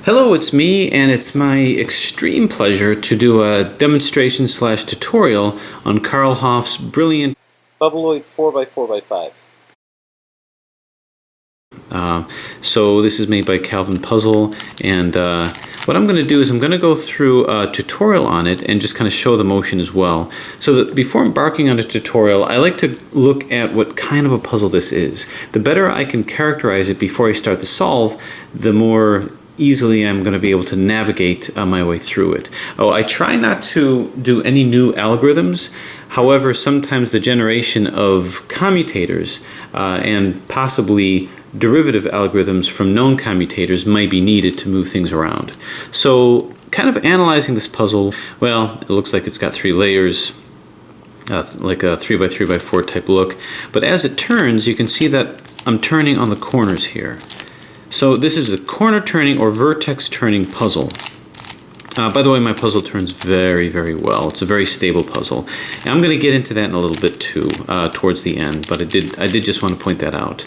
Hello, it's me, and it's my extreme pleasure to do a demonstration slash tutorial on Carl Hoff's brilliant Bubbloid 4x4x5. So this is made by Calvin Puzzle, and what I'm going to do is I'm going to go through a tutorial on it and just kind of show the motion as well. So that before embarking on a tutorial, I like to look at what kind of a puzzle this is. The better I can characterize it before I start to solve, the more easily I'm going to be able to navigate my way through it. I try not to do any new algorithms. However, sometimes the generation of commutators and possibly derivative algorithms from known commutators might be needed to move things around. So kind of analyzing this puzzle, well, it looks like it's got 3 layers, like a 3x3x4 type look. But as it turns, you can see that I'm turning on the corners here. So this is a corner turning or vertex turning puzzle. By the way, my puzzle turns very, very well. It's a very stable puzzle. And I'm going to get into that in a little bit too, towards the end, but I did just want to point that out.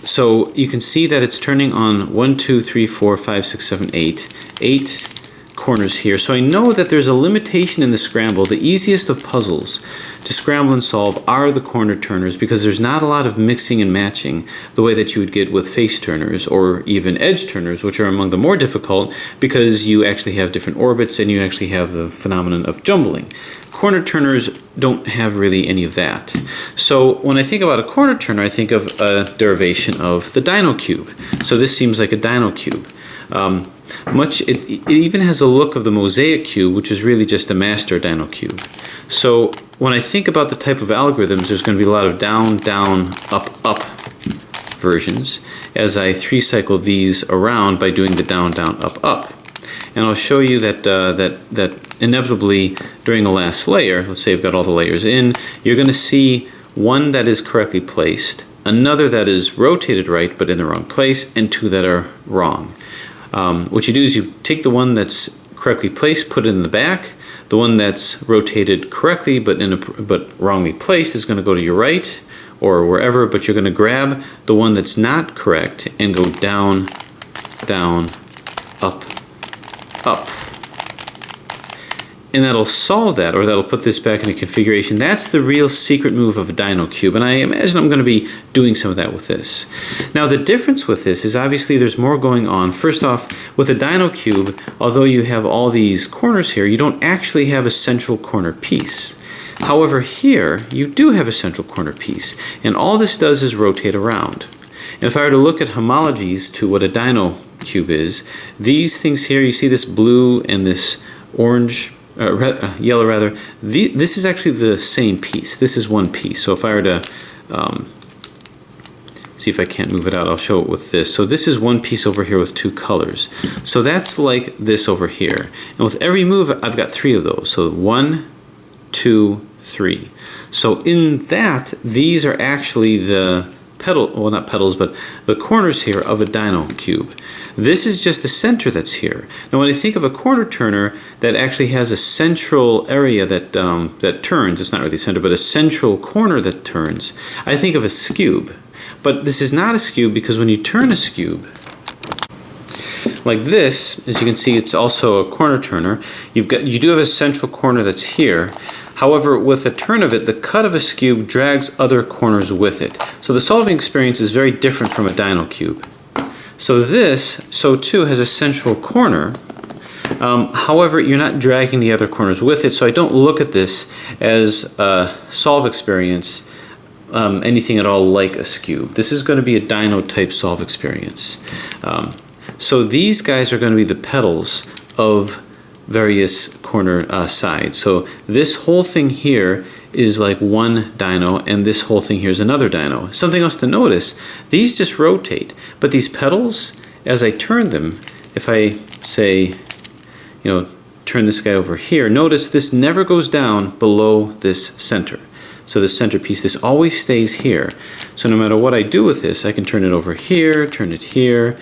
So you can see that it's turning on 1, 2, 3, 4, 5, 6, 7, 8 corners here. So I know that there's a limitation in the scramble. The easiest of puzzles to scramble and solve are the corner turners because there's not a lot of mixing and matching the way that you would get with face turners or even edge turners, which are among the more difficult because you actually have different orbits and you actually have the phenomenon of jumbling. Corner turners don't have really any of that. So when I think about a corner turner, I think of a derivation of the Dino cube. So this seems like a Dino cube. It even has a look of the mosaic cube, which is really just a master Dino cube. So when I think about the type of algorithms, there's going to be a lot of down, down, up, up versions as I 3-cycle these around by doing the down, down, up, up. And I'll show you that that inevitably during the last layer, let's say I've got all the layers in, you're going to see one that is correctly placed, another that is rotated right but in the wrong place, and 2 that are wrong. What you do is you take the one that's correctly placed, put it in the back. The one that's rotated correctly but wrongly placed is going to go to your right or wherever, but you're going to grab the one that's not correct and go down, down, up, up. And that'll solve that, or that'll put this back in a configuration. That's the real secret move of a Dino cube, and I imagine I'm going to be doing some of that with this. Now the difference with this is obviously there's more going on. First off, with a Dino cube, although you have all these corners here, you don't actually have a central corner piece. However, here you do have a central corner piece, and all this does is rotate around. And if I were to look at homologies to what a Dino cube is, these things here, you see this blue and this orange, yellow rather, this is actually the same piece. This is one piece. So if I were to see if I can't move it out, I'll show it with this. So this is one piece over here with 2 colors. So that's like this over here. And with every move, I've got 3 of those. So 1, 2, 3. So in that, these are actually the well, not petals, but the corners here of a Dino cube. This is just the center that's here. Now when I think of a corner turner that actually has a central area that that turns, it's not really center, but a central corner that turns, I think of a skewb. But this is not a skewb because when you turn a skewb, like this, as you can see, it's also a corner turner. You do have a central corner that's here. However, with a turn of it, the cut of a skewb drags other corners with it. So the solving experience is very different from a Dino cube. So this, so too, has a central corner. However, you're not dragging the other corners with it, so I don't look at this as a solve experience, anything at all like a skewb. This is going to be a Dino type solve experience. So these guys are going to be the petals of various corner sides. So this whole thing here is like one Dino, and this whole thing here is another Dino. Something else to notice, these just rotate, but these petals, as I turn them, if I say, turn this guy over here, notice this never goes down below this center. So the centerpiece, this always stays here. So no matter what I do with this, I can turn it over here, turn it here,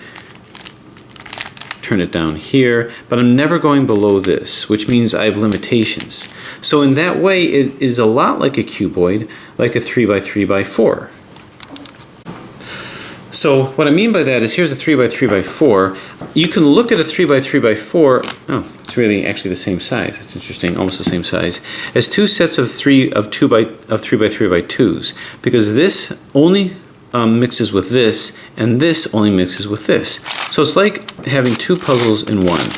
turn it down here, but I'm never going below this, which means I have limitations. So in that way, it is a lot like a cuboid, like a 3x3x4. So what I mean by that is here's a 3x3x4. You can look at a 3x3x4. Oh, it's really actually the same size. That's interesting, almost the same size as two sets of 3x3x2s, because this only mixes with this, and this only mixes with this. So it's like having two puzzles in one.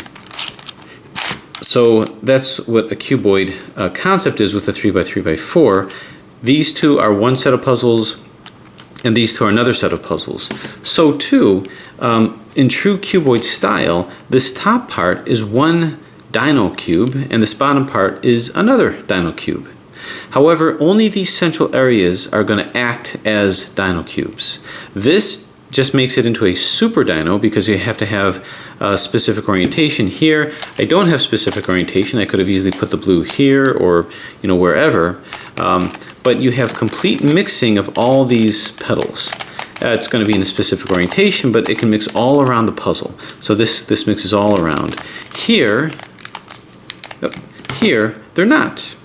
So that's what a cuboid concept is with the 3x3x4. These two are one set of puzzles, and these two are another set of puzzles. So too, in true cuboid style, this top part is one Dino cube, and this bottom part is another Dino cube. However, only these central areas are going to act as Dino cubes. This just makes it into a super Dino because you have to have specific orientation. Here, I don't have specific orientation. I could have easily put the blue here or wherever. But you have complete mixing of all these petals. It's going to be in a specific orientation, but it can mix all around the puzzle. So this mixes all around. Here, they're not.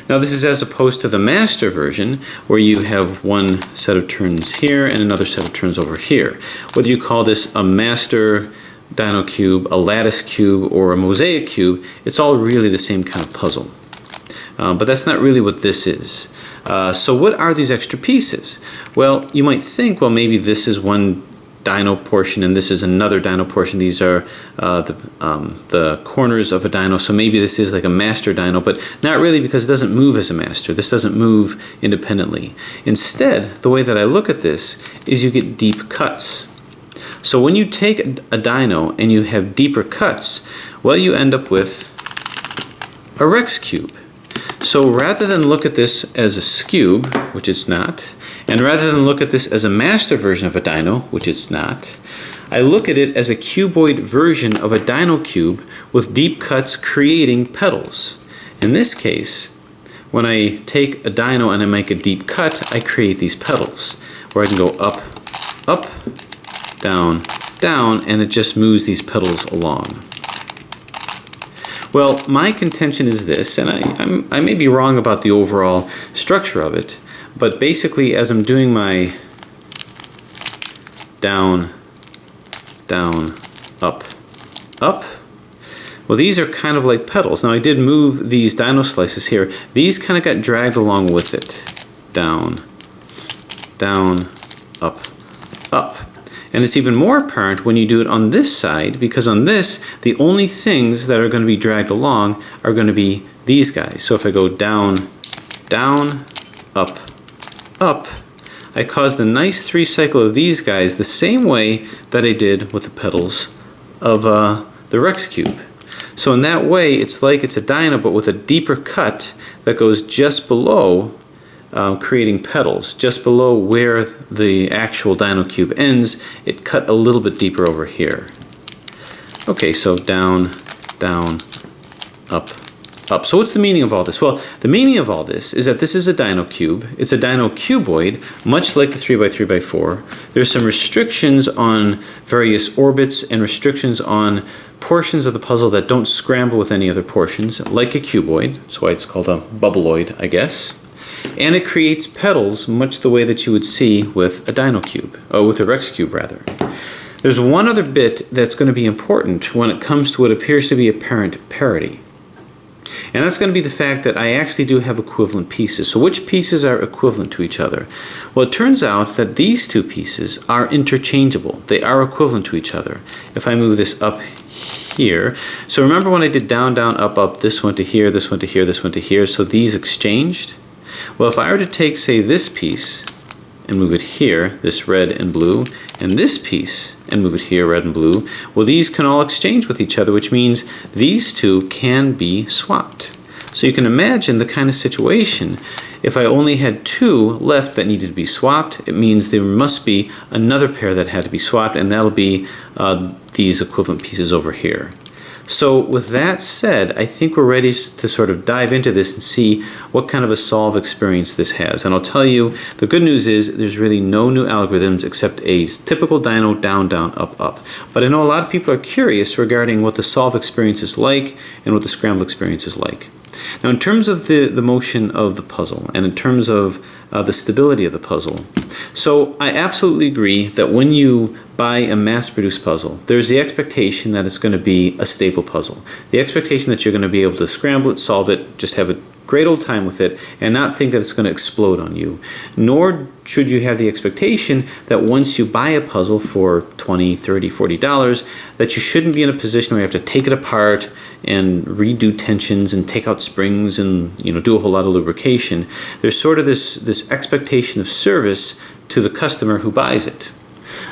Now this is as opposed to the master version, where you have one set of turns here and another set of turns over here. Whether you call this a master Dino cube, a lattice cube, or a mosaic cube, it's all really the same kind of puzzle. But that's not really what this is. So what are these extra pieces? Well, you might think, well, maybe this is one Dino portion and this is another Dino portion. These are the corners of a Dino, so maybe this is like a master Dino, but not really, because it doesn't move as a master. This doesn't move independently. Instead, the way that I look at this is you get deep cuts. So when you take a Dino and you have deeper cuts, well, you end up with a Rex cube. So rather than look at this as a scube, which it's not, and rather than look at this as a master version of a Dino, which it's not, I look at it as a cuboid version of a Dino cube with deep cuts creating petals. In this case, when I take a Dino and I make a deep cut, I create these petals, where I can go up, up, down, down, and it just moves these petals along. Well, my contention is this, and I may be wrong about the overall structure of it, but basically as I'm doing my down, down, up, up, well, these are kind of like petals. Now I did move these Dino slices here. These kind of got dragged along with it. Down, down, up, up. And it's even more apparent when you do it on this side, because on this, the only things that are going to be dragged along are going to be these guys. So if I go down, down, up, up, I caused a nice three cycle of these guys the same way that I did with the petals of the Rex cube. So in that way, it's like it's a Dino, but with a deeper cut that goes just below, creating petals. Just below where the actual Dino cube ends, it cut a little bit deeper over here. Okay, so down, down, up, up. So what's the meaning of all this? Well, the meaning of all this is that this is a Dino cube. It's a Dino cuboid, much like the 3x3x4. There's some restrictions on various orbits and restrictions on portions of the puzzle that don't scramble with any other portions, like a cuboid. That's why it's called a bubbloid, I guess. And it creates petals much the way that you would see with a Dino cube, or with a Rex cube rather. There's one other bit that's going to be important when it comes to what appears to be apparent parity. And that's going to be the fact that I actually do have equivalent pieces. So which pieces are equivalent to each other? Well, it turns out that these two pieces are interchangeable. They are equivalent to each other. If I move this up here, so remember when I did down, down, up, up, this went to here, this went to here, this went to here, so these exchanged? Well, if I were to take, say, this piece and move it here, this red and blue, and this piece and move it here, red and blue, well, these can all exchange with each other, which means these two can be swapped. So you can imagine the kind of situation, if I only had two left that needed to be swapped, it means there must be another pair that had to be swapped, and that'll be these equivalent pieces over here. So with that said, I think we're ready to sort of dive into this and see what kind of a solve experience this has. And I'll tell you, the good news is there's really no new algorithms except a typical Dino down, down, up, up. But I know a lot of people are curious regarding what the solve experience is like and what the scramble experience is like. Now in terms of the motion of the puzzle and in terms of the stability of the puzzle, so I absolutely agree that when you buy a mass-produced puzzle, there's the expectation that it's going to be a stable puzzle. The expectation that you're going to be able to scramble it, solve it, just have a great old time with it, and not think that it's going to explode on you. Nor should you have the expectation that once you buy a puzzle for $20, $30, $40, that you shouldn't be in a position where you have to take it apart and redo tensions and take out springs and do a whole lot of lubrication. There's sort of this expectation of service to the customer who buys it.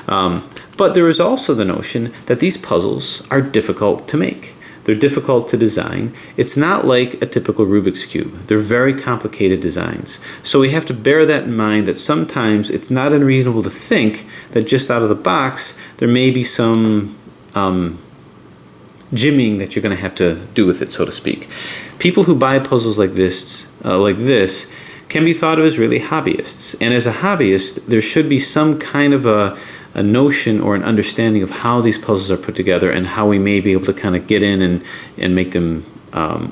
But there is also the notion that these puzzles are difficult to make. They're difficult to design. It's not like a typical Rubik's Cube. They're very complicated designs. So we have to bear that in mind, that sometimes it's not unreasonable to think that just out of the box there may be some jimmying that you're going to have to do with it, so to speak. People who buy puzzles like this can be thought of as really hobbyists. And as a hobbyist, there should be some kind of a notion or an understanding of how these puzzles are put together and how we may be able to kind of get in and make them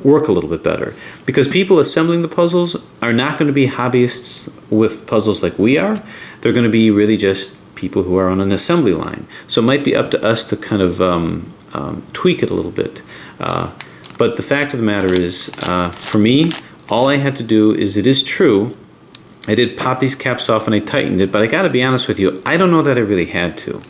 work a little bit better. Because people assembling the puzzles are not going to be hobbyists with puzzles like we are. They're going to be really just people who are on an assembly line. So it might be up to us to kind of tweak it a little bit. But the fact of the matter is, for me, all I had to do is, it is true, I did pop these caps off and I tightened it, but I gotta be honest with you, I don't know that I really had to.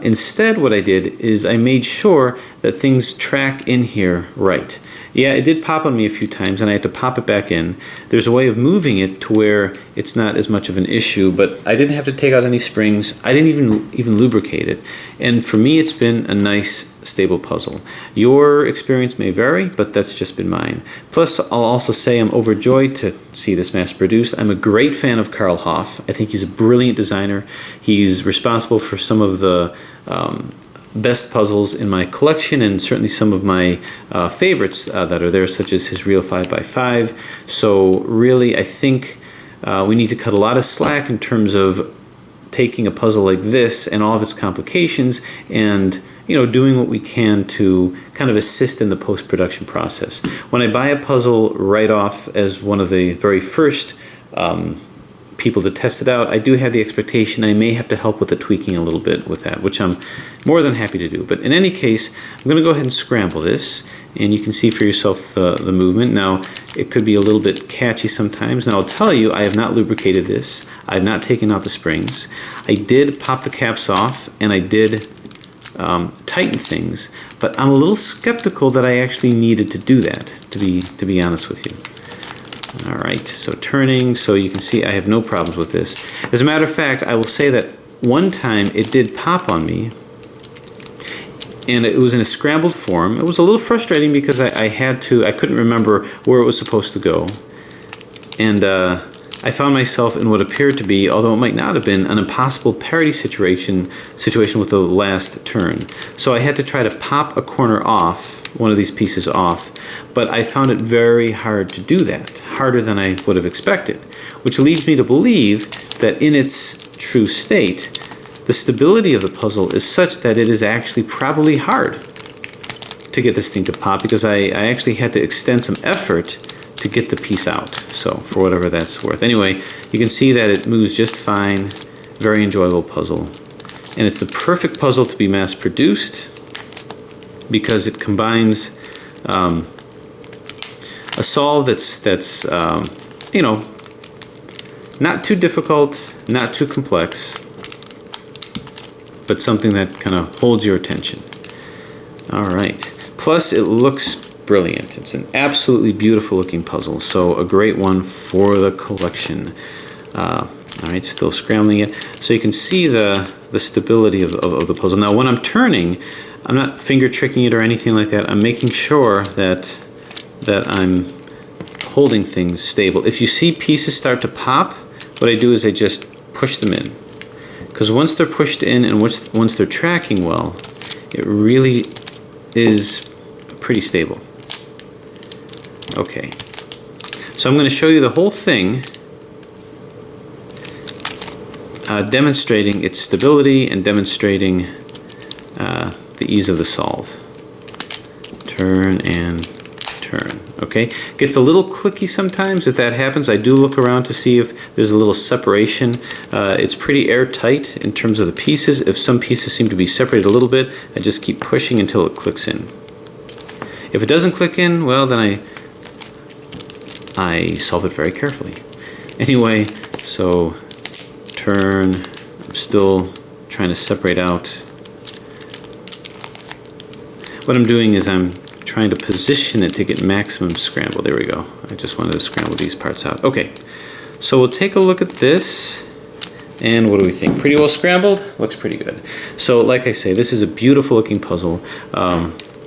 Instead, what I did is I made sure that things track in here right. Yeah, it did pop on me a few times and I had to pop it back in. There's a way of moving it to where it's not as much of an issue, but I didn't have to take out any springs. I didn't even lubricate it. And for me, it's been a nice, stable puzzle. Your experience may vary, but that's just been mine. Plus, I'll also say I'm overjoyed to see this mass-produced. I'm a great fan of Carl Hoff. I think he's a brilliant designer. He's responsible for some of the best puzzles in my collection, and certainly some of my favorites that are there, such as his real 5x5. So really, I think we need to cut a lot of slack in terms of taking a puzzle like this and all of its complications and doing what we can to kind of assist in the post-production process. When I buy a puzzle right off as one of the very first people to test it out, I do have the expectation I may have to help with the tweaking a little bit with that, which I'm more than happy to do. But in any case, I'm going to go ahead and scramble this, and you can see for yourself the movement. Now, it could be a little bit catchy sometimes. Now, I'll tell you, I have not lubricated this. I have not taken out the springs. I did pop the caps off, and I did tighten things, but I'm a little skeptical that I actually needed to do that, to be honest with you. All right, so turning, so you can see I have no problems with this. As a matter of fact, I will say that one time it did pop on me, and it was in a scrambled form. It was a little frustrating because I couldn't remember where it was supposed to go. And I found myself in what appeared to be, although it might not have been, an impossible parity situation with the last turn. So I had to try to pop a corner off, one of these pieces off, but I found it very hard to do that, harder than I would have expected, which leads me to believe that in its true state, the stability of the puzzle is such that it is actually probably hard to get this thing to pop, because I actually had to extend some effort to get the piece out, so for whatever that's worth. Anyway, you can see that it moves just fine, very enjoyable puzzle. And it's the perfect puzzle to be mass-produced because it combines a solve that's not too difficult, not too complex, but something that kind of holds your attention. All right. Plus, it looks brilliant. It's an absolutely beautiful looking puzzle, so a great one for the collection. All right, still scrambling it. So you can see the stability of the puzzle. Now, when I'm turning, I'm not finger tricking it or anything like that. I'm making sure that I'm holding things stable. If you see pieces start to pop, what I do is I just push them in. Because once they're pushed in and once they're tracking well, it really is pretty stable. Okay, so I'm going to show you the whole thing, demonstrating its stability and demonstrating the ease of the solve. Turn and turn. Okay, gets a little clicky sometimes. If that happens, I do look around to see if there's a little separation. It's pretty airtight in terms of the pieces. If some pieces seem to be separated a little bit, I just keep pushing until it clicks in. If it doesn't click in, well, then I solve it very carefully. Anyway, so turn. I'm still trying to separate out. What I'm doing is I'm trying to position it to get maximum scramble. There we go. I just wanted to scramble these parts out. Okay, so we'll take a look at this. And what do we think? Pretty well scrambled? Looks pretty good. So like I say, this is a beautiful looking puzzle.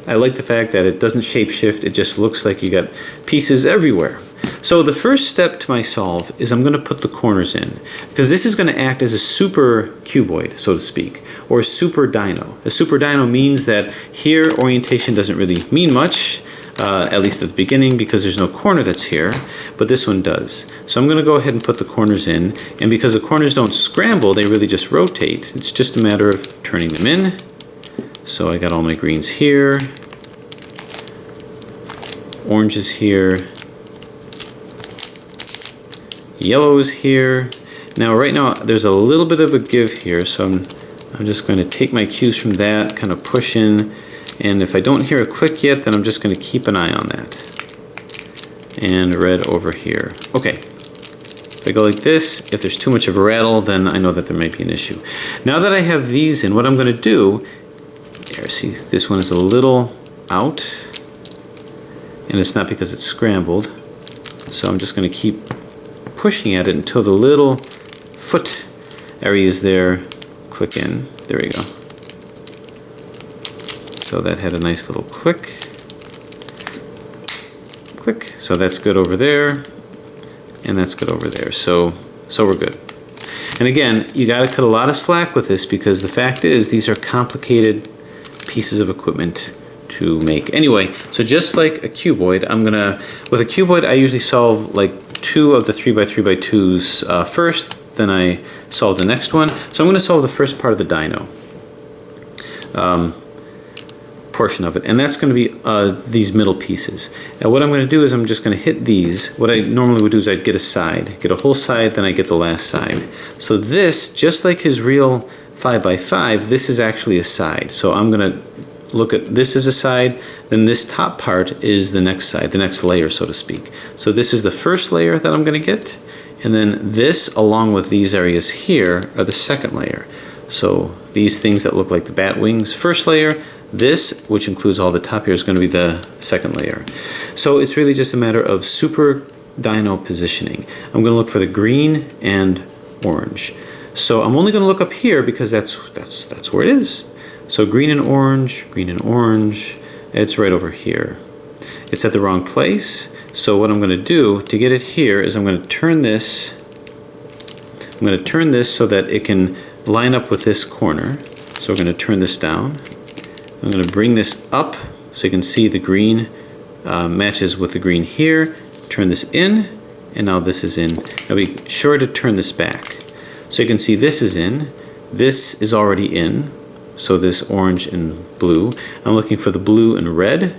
I like the fact that it doesn't shape shift. It just looks like you got pieces everywhere. So the first step to my solve is I'm going to put the corners in, because this is going to act as a super cuboid, so to speak, or a super dino. A super dino means that here orientation doesn't really mean much, at least at the beginning, because there's no corner that's here, but this one does. So I'm going to go ahead and put the corners in, and because the corners don't scramble, they really just rotate. It's just a matter of turning them in. So I got all my greens here, oranges here, yellow is here. Now right now there's a little bit of a give here, so I'm just going to take my cues from that, kind of push in, and if I don't hear a click yet, then I'm just going to keep an eye on that. And red over here. Okay, if I go like this, if there's too much of a rattle, then I know that there might be an issue. Now that I have these in, what I'm going to do, here, see, this one is a little out, and it's not because it's scrambled, so I'm just going to keep pushing at it until the little foot areas there click in. There we go. So that had a nice little click. Click. So that's good over there, and that's good over there. So we're good. And again, you got to cut a lot of slack with this, because the fact is these are complicated pieces of equipment to make. Anyway, so just like a cuboid, with a cuboid I usually solve like 2 of the 3x3x2s first, then I solve the next one. So I'm going to solve the first part of the dino portion of it, and that's going to be these middle pieces. Now what I'm going to do is I'm just going to hit these. What I normally would do is I'd get a side, get a whole side, then I get the last side. So this, just like his real 5x5, this is actually a side. So I'm going to look at this as a side, then this top part is the next side, the next layer, so to speak. So this is the first layer that I'm going to get, and then this along with these areas here are the second layer. So these things that look like the bat wings, first layer, this, which includes all the top here, is going to be the second layer. So it's really just a matter of super dino positioning. I'm going to look for the green and orange. So I'm only going to look up here because that's where it is. So green and orange, it's right over here. It's at the wrong place. So what I'm going to do to get it here is I'm going to turn this. I'm going to turn this so that it can line up with this corner. So we're going to turn this down. I'm going to bring this up so you can see the green matches with the green here. Turn this in, and now this is in. Now be sure to turn this back. So you can see this is in. This is already in. So this orange and blue. I'm looking for the blue and red.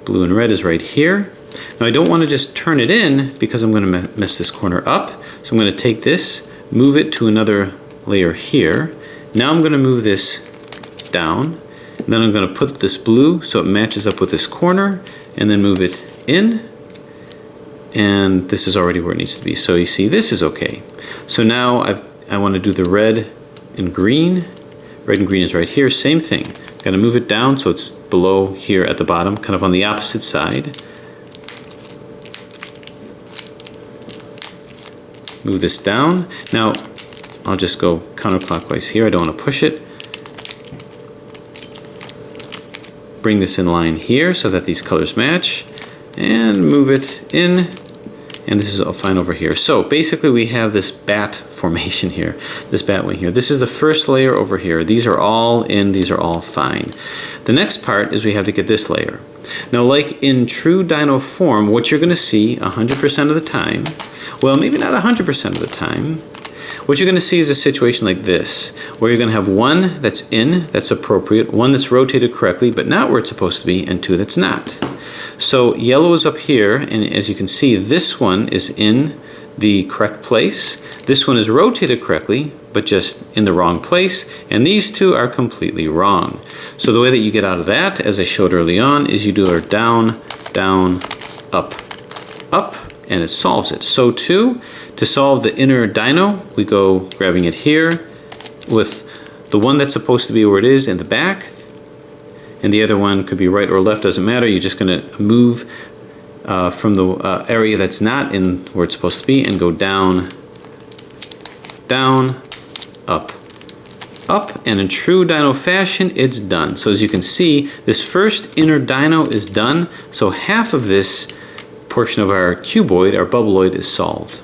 Blue and red is right here. Now I don't want to just turn it in because I'm going to mess this corner up. So I'm going to take this, move it to another layer here. Now I'm going to move this down. And then I'm going to put this blue so it matches up with this corner, and then move it in. And this is already where it needs to be. So you see this is okay. So now I want to do the red and green. Red and green is right here, same thing. Got to move it down so it's below here at the bottom, kind of on the opposite side. Move this down. Now I'll just go counterclockwise here. I don't want to push it. Bring this in line here so that these colors match, and move it in, and this is all fine over here. So basically we have this bat formation here, this bat wing here. This is the first layer over here. These are all in, these are all fine. The next part is we have to get this layer. Now, like in true dino form, what you're going to see 100% of the time, well, maybe not 100% of the time, what you're going to see is a situation like this, where you're going to have one that's in, that's appropriate, one that's rotated correctly, but not where it's supposed to be, and two that's not. So yellow is up here, and as you can see, this one is in the correct place. This one is rotated correctly, but just in the wrong place, and these two are completely wrong. So the way that you get out of that, as I showed early on, is you do our down, down, up, up, and it solves it. So too, to solve the inner dino, we go grabbing it here with the one that's supposed to be where it is in the back, and the other one could be right or left, doesn't matter. You're just going to move from the area that's not in where it's supposed to be and go down, down, up, up, and in true dino fashion, it's done. So as you can see, this first inner dino is done, so half of this portion of our cuboid, our bubbloid, is solved.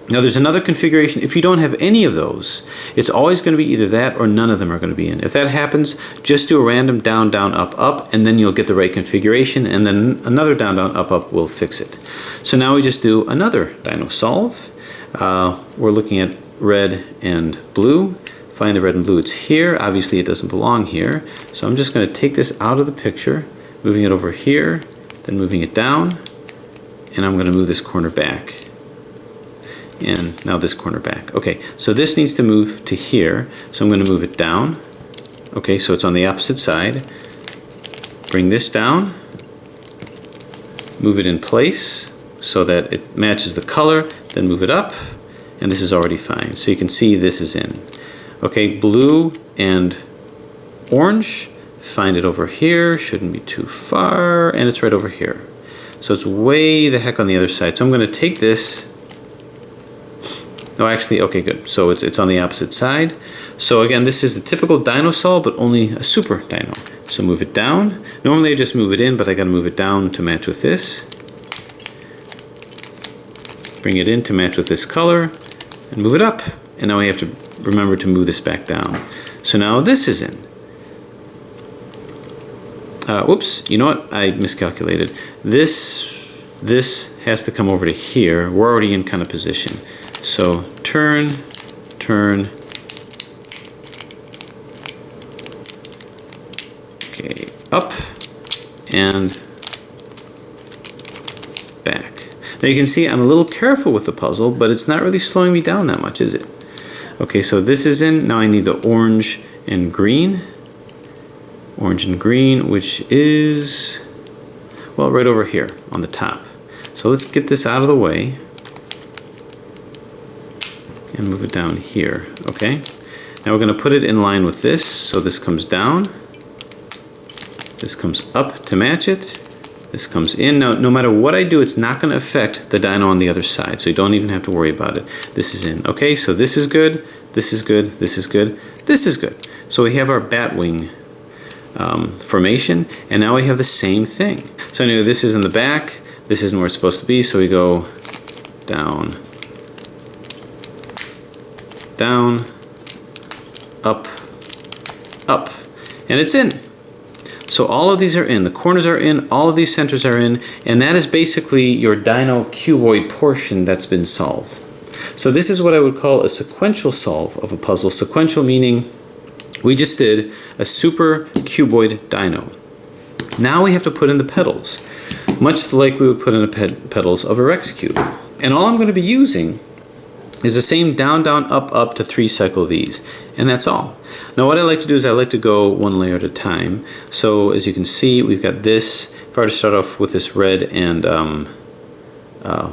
Now there's another configuration. If you don't have any of those, it's always going to be either that or none of them are going to be in. If that happens, just do a random down, down, up, up, and then you'll get the right configuration, and then another down, down, up, up will fix it. So now we just do another dino solve. We're looking at red and blue. Find the red and blue, it's here. Obviously it doesn't belong here. So I'm just going to take this out of the picture, moving it over here, then moving it down, and I'm going to move this corner back. And now this corner back. Okay, so this needs to move to here, so I'm going to move it down. Okay, so it's on the opposite side. Bring this down, move it in place so that it matches the color, then move it up, and this is already fine. So you can see this is in. Okay, blue and orange, find it over here, shouldn't be too far, and it's right over here. So it's way the heck on the other side. So I'm going to take this. No, actually, okay, good. So it's on the opposite side. So again, this is the typical dino solve, but only a super dino. So move it down. Normally I just move it in, but I got to move it down to match with this. Bring it in to match with this color, and move it up. And now I have to remember to move this back down. So now this is in. Whoops, you know what? I miscalculated. This has to come over to here. We're already in kind of position. So turn, turn, okay, up and back. Now you can see I'm a little careful with the puzzle, but it's not really slowing me down that much, is it? Okay, so this is in. Now I need the orange and green. Orange and green, which is, well, right over here on the top. So let's get this out of the way and move it down here, okay? Now we're gonna put it in line with this, so this comes down, this comes up to match it, this comes in. Now, no matter what I do, it's not gonna affect the dino on the other side, so you don't even have to worry about it. This is in, okay? So this is good, this is good, this is good, this is good. So we have our bat wing formation, and now we have the same thing. So anyway, this is in the back, this isn't where it's supposed to be, so we go down, down, up, up, and it's in. So all of these are in, the corners are in, all of these centers are in, and that is basically your dino cuboid portion that's been solved. So this is what I would call a sequential solve of a puzzle. Sequential meaning we just did a super cuboid dino. Now we have to put in the petals, much like we would put in the petals of a Rex cube. And all I'm going to be using is the same down, down, up, up to 3 cycle these, and that's all. Now what I like to do is I like to go one layer at a time. So as you can see, we've got this. If I were to start off with this red and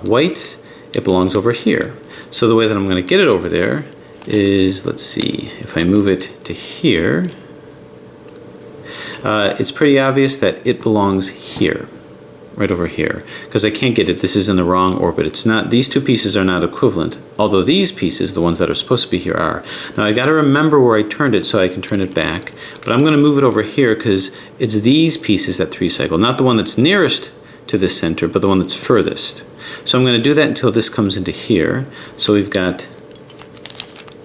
white, it belongs over here. So the way that I'm going to get it over there is, let's see, if I move it to here, it's pretty obvious that it belongs here. Right over here, because I can't get it. This is in the wrong orbit. It's not, these two pieces are not equivalent, although these pieces, the ones that are supposed to be here, are. Now I got to remember where I turned it so I can turn it back, but I'm going to move it over here because it's these pieces that 3 cycle, not the one that's nearest to the center, but the one that's furthest. So I'm going to do that until this comes into here. So we've got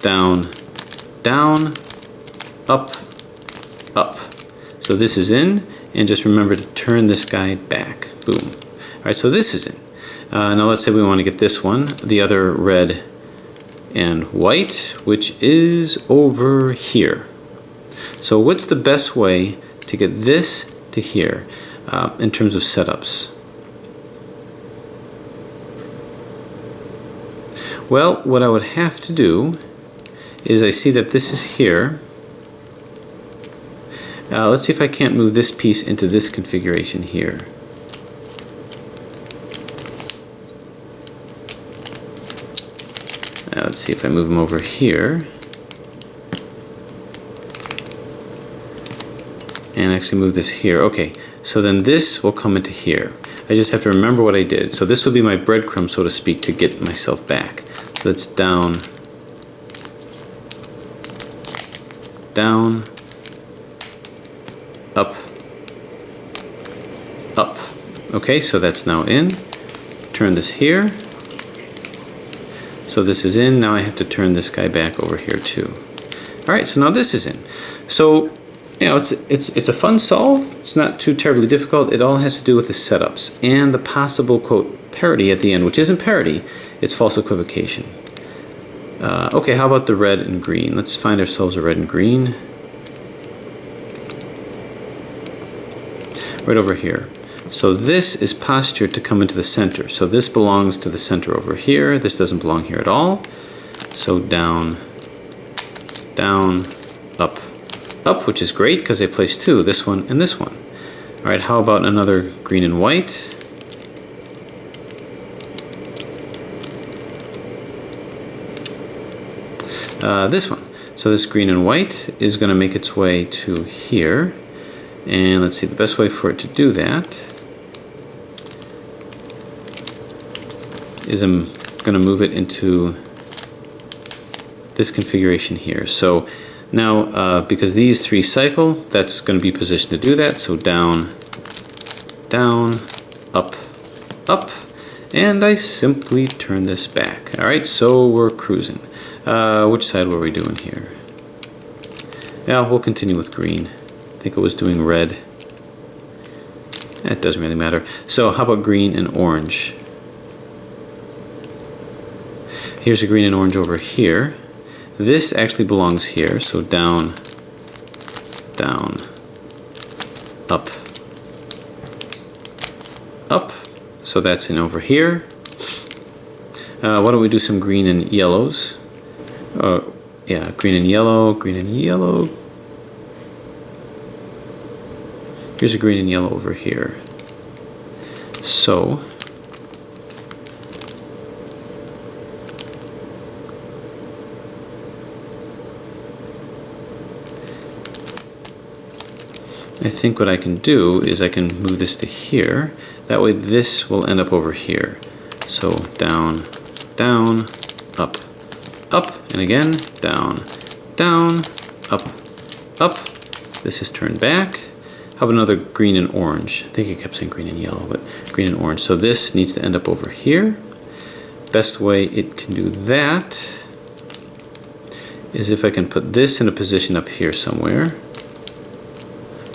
down, down, up, up. So this is in, and just remember to turn this guy back. Boom. All right, so this is in. Now let's say we want to get this one, the other red and white, which is over here. So what's the best way to get this to here? in terms of setups? Well, what I would have to do is I see that this is here. Let's see if I can't move this piece into this configuration here. Let's see if I move them over here. And actually move this here. Okay, so then this will come into here. I just have to remember what I did. So this will be my breadcrumb, so to speak, to get myself back. So that's down, down, up, up. Okay, so that's now in. Turn this here. So this is in. Now I have to turn this guy back over here too. All right, so now this is in. So, you know, it's a fun solve. It's not too terribly difficult. It all has to do with the setups and the possible, quote, parity at the end, which isn't parity, it's false equivocation. Okay, how about the red and green? Let's find ourselves a red and green. Right over here. So this is postured to come into the center. So this belongs to the center over here. This doesn't belong here at all. So down, down, up, up, which is great because I placed two, this one and this one. All right, how about another green and white? This one. So this green and white is going to make its way to here. And let's see, the best way for it to do that is I'm going to move it into this configuration here. So now, because these three cycle, that's going to be positioned to do that. So down, down, up, up, and I simply turn this back. All right, so we're cruising. Which side were we doing here? Yeah, we'll continue with green. I think it was doing red. That doesn't really matter. So how about green and orange? Here's a green and orange over here. This actually belongs here. So down, down, up, up. So that's in over here. Why don't we do some green and yellows? Yeah, green and yellow, green and yellow. Here's a green and yellow over here. So I think what I can do is I can move this to here. That way this will end up over here. So down, down, up, up, and again, down, down, up, up. This is turned back. How about another green and orange? I think I kept saying green and yellow, but green and orange. So this needs to end up over here. Best way it can do that is if I can put this in a position up here somewhere.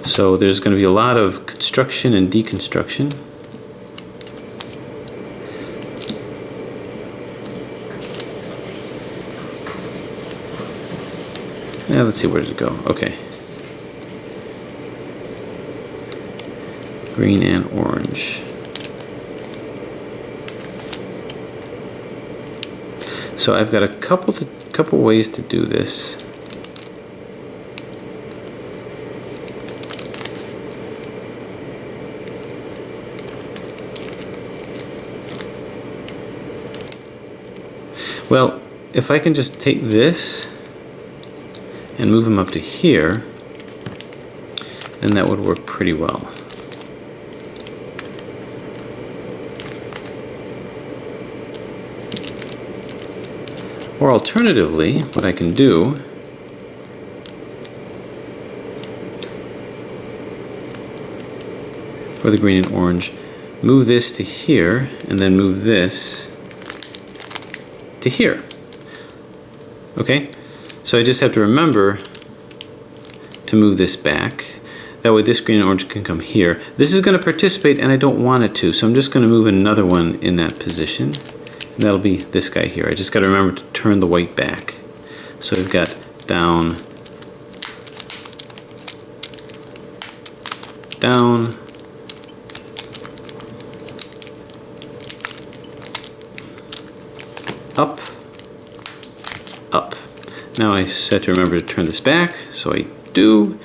So there's going to be a lot of construction and deconstruction. Yeah, let's see, where did it go? Okay. Green and orange. So I've got a couple ways to do this. Well, if I can just take this and move them up to here, then that would work pretty well. Or alternatively, what I can do for the green and orange, move this to here and then move this to here. Okay? So I just have to remember to move this back. That way this green and orange can come here. This is going to participate and I don't want it to, so I'm just going to move another one in that position. And that'll be this guy here. I just got to remember to turn the white back. So we've got down, down, up, up. Now I set to remember to turn this back, so I do.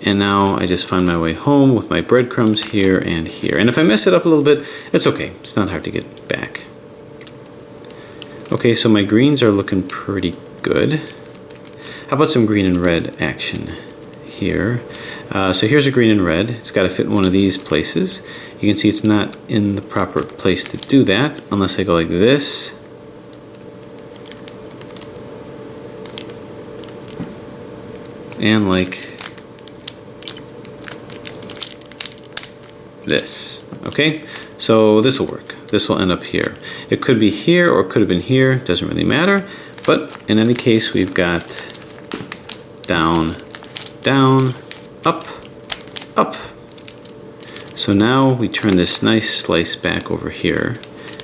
And now I just find my way home with my breadcrumbs here and here. And if I mess it up a little bit, it's okay. It's not hard to get back. Okay, so my greens are looking pretty good. How about some green and red action here? So here's a green and red. It's got to fit in one of these places. You can see it's not in the proper place to do that unless I go like this. And like this. Okay, so this will work. This will end up here. It could be here or it could have been here. Doesn't really matter. But in any case, we've got down, down, up, up. So now we turn this nice slice back over here,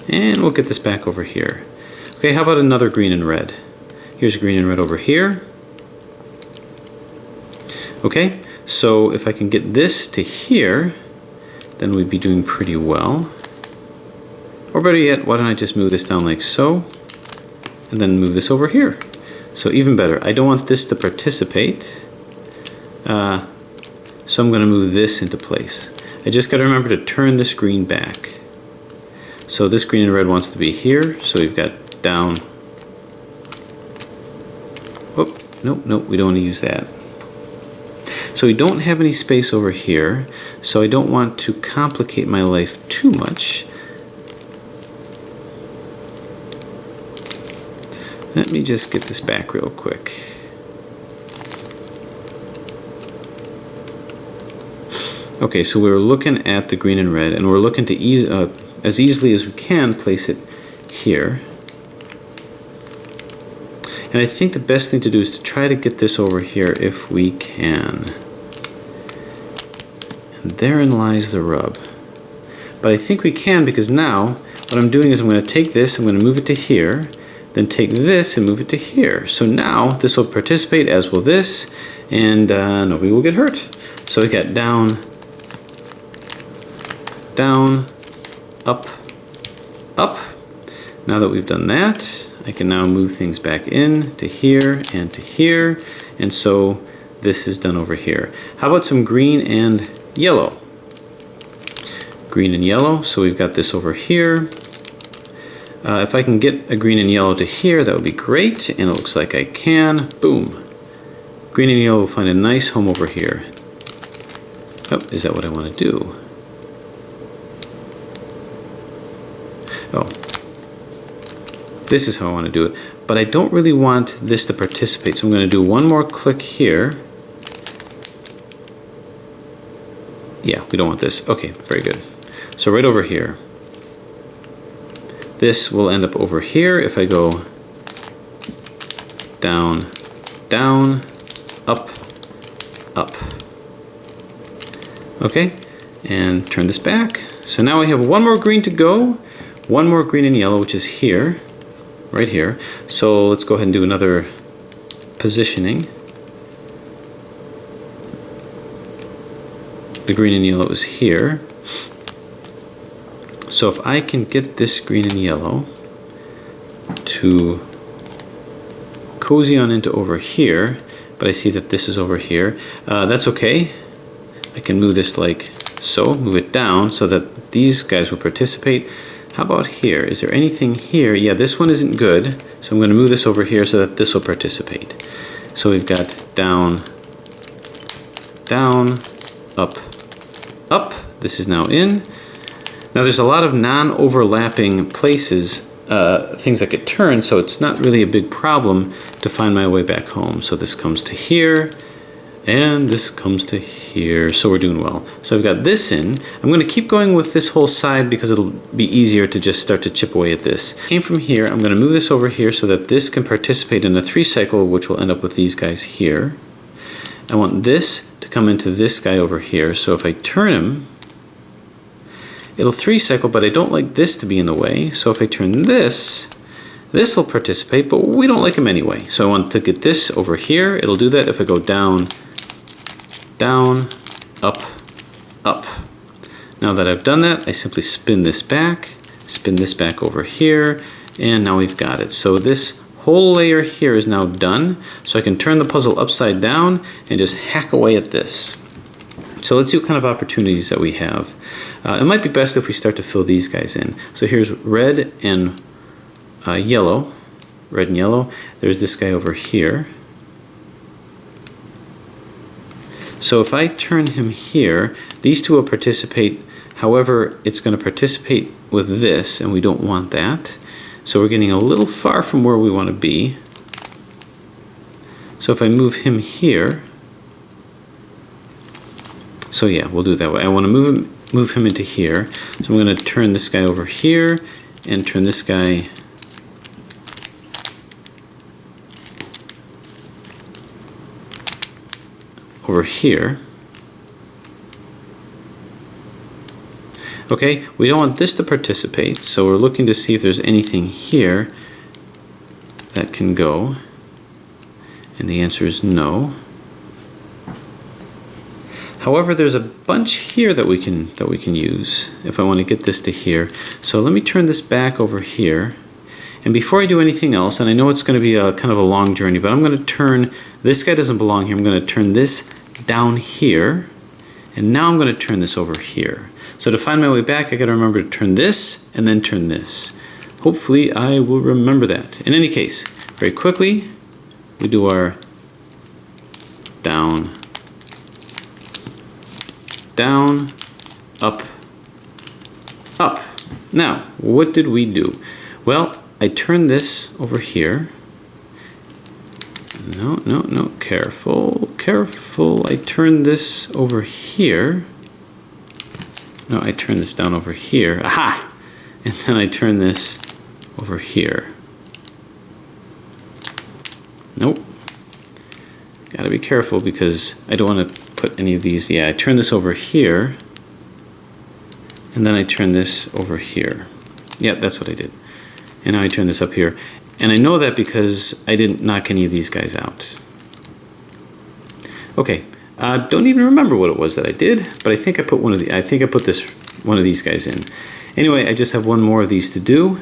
and we'll get this back over here. Okay, how about another green and red? Here's green and red over here. Okay, so if I can get this to here, then we'd be doing pretty well. Or better yet, why don't I just move this down like so, and then move this over here. So even better, I don't want this to participate, so I'm going to move this into place. I just got to remember to turn this green back. So this green and red wants to be here, so we've got down. Oh, nope, nope, we don't want to use that. So we don't have any space over here, so I don't want to complicate my life too much. Let me just get this back real quick. Okay, so we're looking at the green and red, and we're looking to as easily as we can place it here. And I think the best thing to do is to try to get this over here if we can. And therein lies the rub. But I think we can, because now what I'm doing is I'm going to take this, I'm going to move it to here, then take this and move it to here. So now this will participate, as will this, and nobody will get hurt. So we got down, down, up, up. Now that we've done that, I can now move things back in to here and to here, and so this is done over here. How about some green and yellow? Green and yellow, so we've got this over here. If I can get a green and yellow to here, that would be great, and it looks like I can. Boom. Green and yellow will find a nice home over here. Oh, is that what I want to do? Oh, this is how I want to do it, but I don't really want this to participate, so I'm going to do one more click here. Yeah, we don't want this. Okay, very good. So right over here. This will end up over here if I go down, down, up, up. Okay, and turn this back. So now we have one more green to go, one more green and yellow, which is here, right here. So let's go ahead and do another positioning. The green and yellow is here. So if I can get this green and yellow to cozy on into over here, but I see that this is over here, that's okay. I can move this like so, move it down so that these guys will participate. How about here? Is there anything here? Yeah, this one isn't good, so I'm going to move this over here so that this will participate. So we've got down, down, up, up. This is now in. Now there's a lot of non-overlapping places, things that get turned, so it's not really a big problem to find my way back home. So this comes to here, and this comes to here, so we're doing well. So I've got this in. I'm going to keep going with this whole side because it'll be easier to just start to chip away at this. Came from here, I'm going to move this over here so that this can participate in a 3 cycle, which will end up with these guys here. I want this to come into this guy over here, so if I turn him, it'll 3 cycle, but I don't like this to be in the way. So if I turn this, this will participate, but we don't like him anyway. So I want to get this over here. It'll do that if I go down, down, up, up. Now that I've done that, I simply spin this back over here, And now we've got it. So this whole layer here is now done. So I can turn the puzzle upside down and just hack away at this. So let's see what kind of opportunities that we have. It might be best if we start to fill these guys in. So here's red and yellow. Red and yellow. There's this guy over here. So if I turn him here, these two will participate. However, it's going to participate with this, and we don't want that. So we're getting a little far from where we want to be. So if I move him here, so yeah, we'll do it that way. I want to move him into here. So I'm going to turn this guy over here and turn this guy over here. Okay, we don't want this to participate, so we're looking to see if there's anything here that can go, and the answer is no. However, there's a bunch here that we can use if I want to get this to here. So let me turn this back over here. And before I do anything else, and I know it's going to be a kind of a long journey, but I'm going to turn, this guy doesn't belong here, I'm going to turn this down here, and now I'm going to turn this over here. So to find my way back, I got to remember to turn this and then turn this. Hopefully I will remember that. In any case, very quickly, we do our down, down, up, up. Now, what did we do? Well, I turn this over here. No, no, no, careful, careful. I turn this over here. No, I turn this down over here. Aha! And then I turn this over here. Nope. Gotta be careful because I don't want to put any of these. Yeah, I turn this over here. And then I turn this over here. Yeah, that's what I did. And now I turn this up here. And I know that because I didn't knock any of these guys out. Okay, don't even remember what it was that I did, but I think I put one of of these guys in. Anyway, I just have one more of these to do.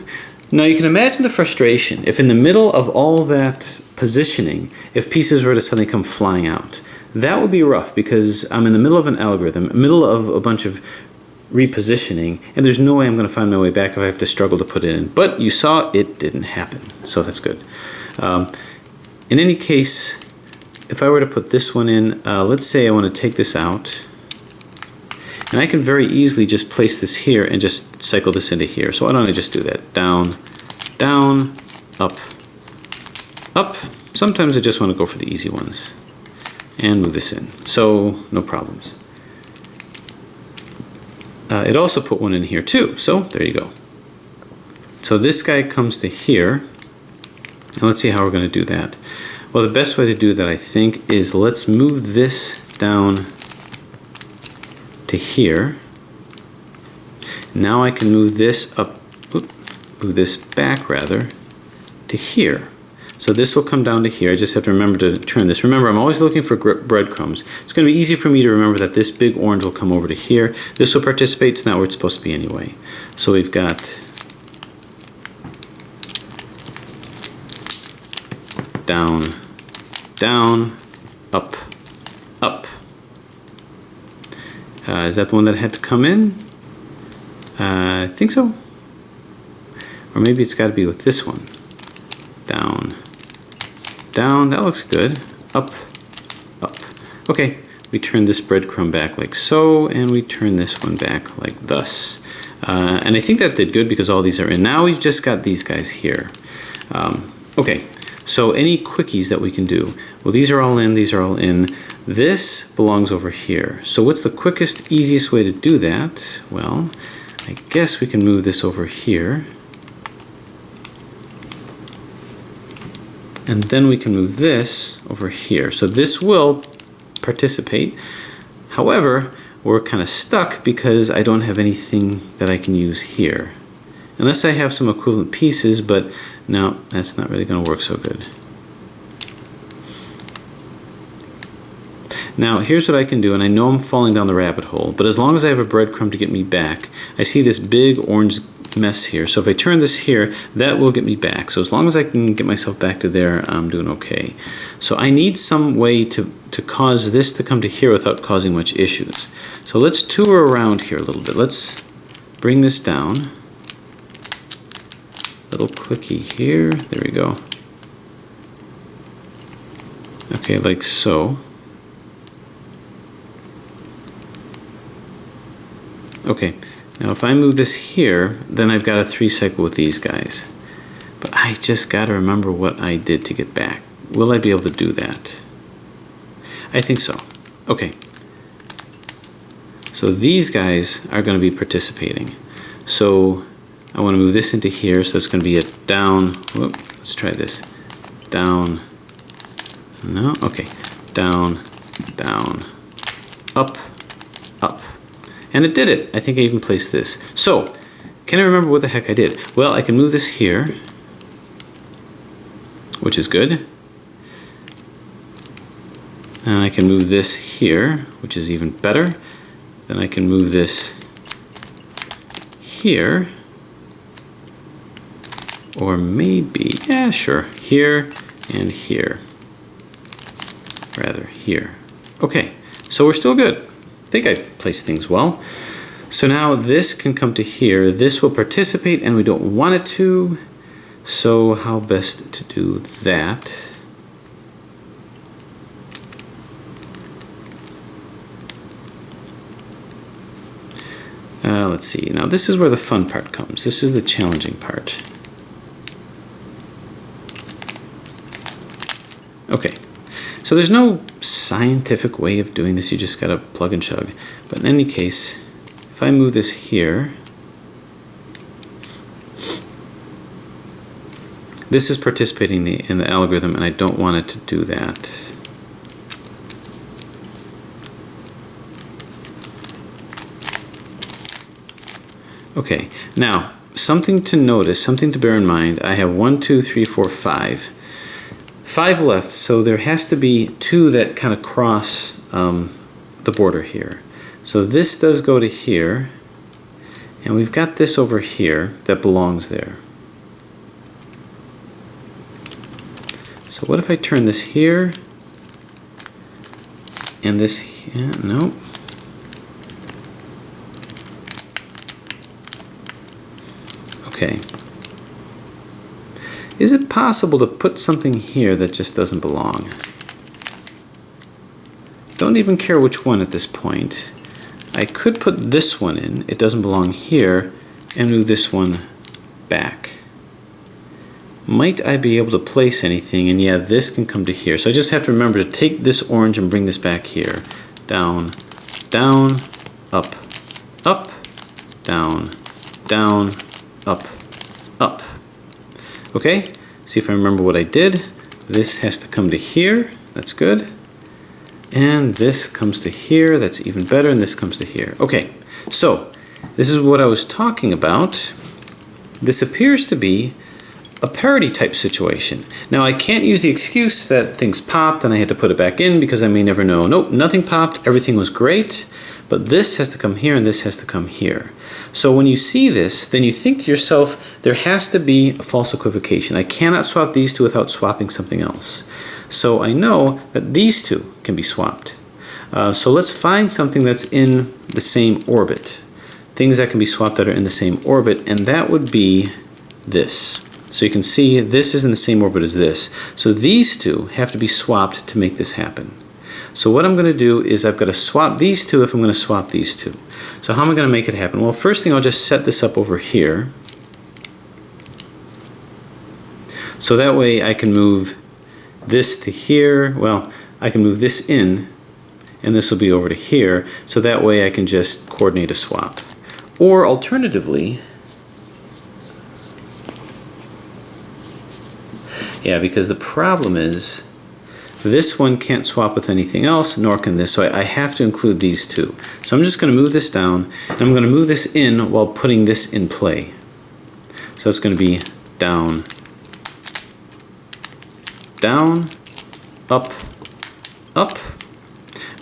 Now you can imagine the frustration if in the middle of all that positioning, if pieces were to suddenly come flying out. That would be rough because I'm in the middle of an algorithm, middle of a bunch of repositioning, and there's no way I'm going to find my way back if I have to struggle to put it in. But you saw it didn't happen, so that's good. In any case, if I were to put this one in, let's say I want to take this out, and I can very easily just place this here and just cycle this into here. So why don't I just do that? Down, down, up, up. Sometimes I just want to go for the easy ones and move this in. So no problems. It also put one in here too, so there you go. So this guy comes to here, and let's see how we're going to do that. Well, the best way to do that, I think, is let's move this down to here. Now I can move this up, move this back rather, to here. So this will come down to here. I just have to remember to turn this. Remember, I'm always looking for breadcrumbs. It's going to be easy for me to remember that this big orange will come over to here. This will participate. It's not where it's supposed to be anyway. So we've got down, down, up, up. Is that the one that had to come in? I think so. Or maybe it's got to be with this one. Down, down, that looks good. Up, up. Okay, we turn this breadcrumb back like so, and we turn this one back like thus. And I think that did good because all these are in. Now we've just got these guys here. Okay, so any quickies that we can do? Well, these are all in, these are all in. This belongs over here. So what's the quickest, easiest way to do that? Well, I guess we can move this over here. And then we can move this over here. So this will participate. However, we're kind of stuck because I don't have anything that I can use here. Unless I have some equivalent pieces, but no, that's not really going to work so good. Now, here's what I can do, and I know I'm falling down the rabbit hole, but as long as I have a breadcrumb to get me back, I see this big orange mess here. So if I turn this here, that will get me back. So as long as I can get myself back to there, I'm doing okay. So I need some way to cause this to come to here without causing much issues. So let's tour around here a little bit. Let's bring this down. Little clicky here. There we go. Okay, like so. Okay, now if I move this here, then I've got a 3 cycle with these guys. But I just got to remember what I did to get back. Will I be able to do that? I think so. Okay. So these guys are going to be participating. So I want to move this into here, so it's going to be a down, whoop, let's try this. Down, no, okay. Down, down, up, up. And it did it. I think I even placed this. So, can I remember what the heck I did? Well, I can move this here, which is good. And I can move this here, which is even better. Then I can move this here. Or maybe, yeah, sure, here and here. Rather, here. Okay, so we're still good. I think I placed things well. So now this can come to here. This will participate and we don't want it to. So how best to do that? Let's see. Now this is where the fun part comes. This is the challenging part. Okay. So there's no scientific way of doing this, you just gotta plug and chug. But in any case, if I move this here, this is participating in the algorithm and I don't want it to do that. Okay, now something to notice, something to bear in mind, I have 1, 2, 3, 4, 5. 5 left, so there has to be 2 that kind of cross the border here. So this does go to here, and we've got this over here that belongs there. So what if I turn this here, and this here, no. Okay. Is it possible to put something here that just doesn't belong? Don't even care which one at this point. I could put this one in, it doesn't belong here, and move this one back. Might I be able to place anything? And yeah, this can come to here. So I just have to remember to take this orange and bring this back here. Down, down, up, up, down, down, up, up. Okay, see if I remember what I did. This has to come to here, that's good. And this comes to here, that's even better, and this comes to here. Okay, so this is what I was talking about. This appears to be a parity type situation. Now I can't use the excuse that things popped and I had to put it back in because I may never know. Nope, nothing popped, everything was great, but this has to come here and this has to come here. So when you see this, then you think to yourself, there has to be a false equivocation. I cannot swap these two without swapping something else. So I know that these two can be swapped. So let's find something that's in the same orbit. Things that can be swapped that are in the same orbit, and that would be this. So you can see this is in the same orbit as this. So these two have to be swapped to make this happen. So what I'm going to do is I've got to swap these two if I'm going to swap these two. So how am I going to make it happen? Well, first thing, I'll just set this up over here. So that way I can move this to here. Well, I can move this in, and this will be over to here. So that way I can just coordinate a swap. Or alternatively, yeah, because the problem is this one can't swap with anything else, nor can this, so I have to include these two. So I'm just going to move this down, and I'm going to move this in while putting this in play. So it's going to be down, down, up, up.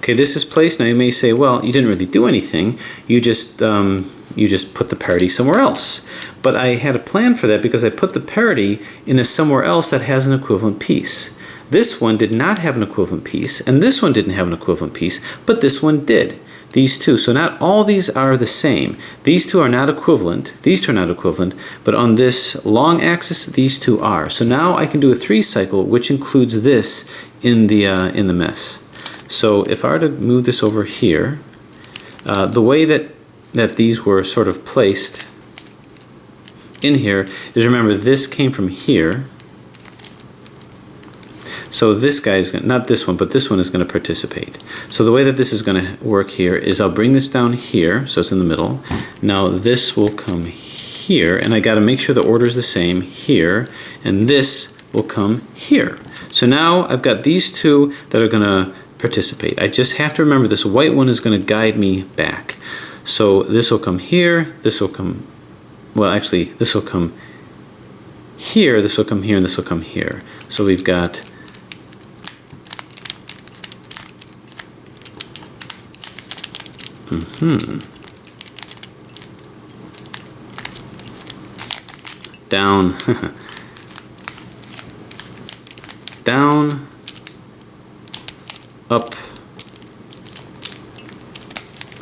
Okay, this is placed. Now you may say, well, you didn't really do anything. You just put the parity somewhere else. But I had a plan for that because I put the parity in a somewhere else that has an equivalent piece. This one did not have an equivalent piece, and this one didn't have an equivalent piece, but this one did. These two. So not all these are the same. These two are not equivalent. These two are not equivalent, but on this long axis, these two are. So now I can do a 3 cycle, which includes this in the mess. So if I were to move this over here, the way that these were sort of placed in here is, remember, this came from here. So this guy is gonna, not this one, but this one is going to participate. So the way that this is going to work here is I'll bring this down here, so it's in the middle. Now this will come here, and I got to make sure the order is the same here, and this will come here. So now I've got these two that are going to participate. I just have to remember this white one is going to guide me back. So this will come here, this will come, well actually this will come here, this will come here, and this will come here. So we've got down, down, up,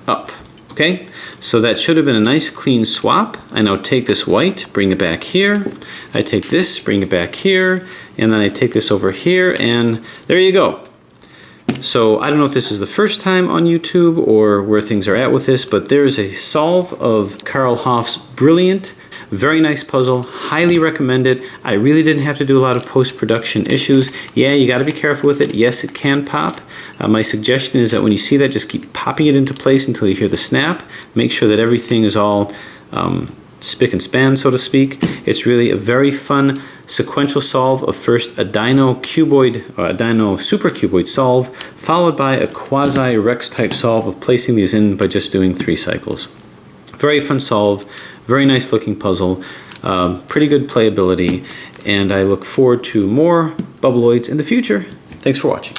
up. Okay, so that should have been a nice clean swap. I now take this white, bring it back here. I take this, bring it back here, and then I take this over here, and there you go. So I don't know if this is the first time on YouTube or where things are at with this, but there is a solve of Carl Hoff's brilliant, very nice puzzle. Highly recommend it. I really didn't have to do a lot of post-production issues. Yeah, you got to be careful with it. Yes, it can pop. My suggestion is that when you see that, just keep popping it into place until you hear the snap. Make sure that everything is all spick and span, so to speak. It's really a very fun sequential solve of first a Dino cuboid, or a Dino super cuboid solve, followed by a quasi Rex type solve of placing these in by just doing 3 cycles. Very fun solve, very nice looking puzzle, pretty good playability, and I look forward to more Bubbloids in the future. Thanks for watching.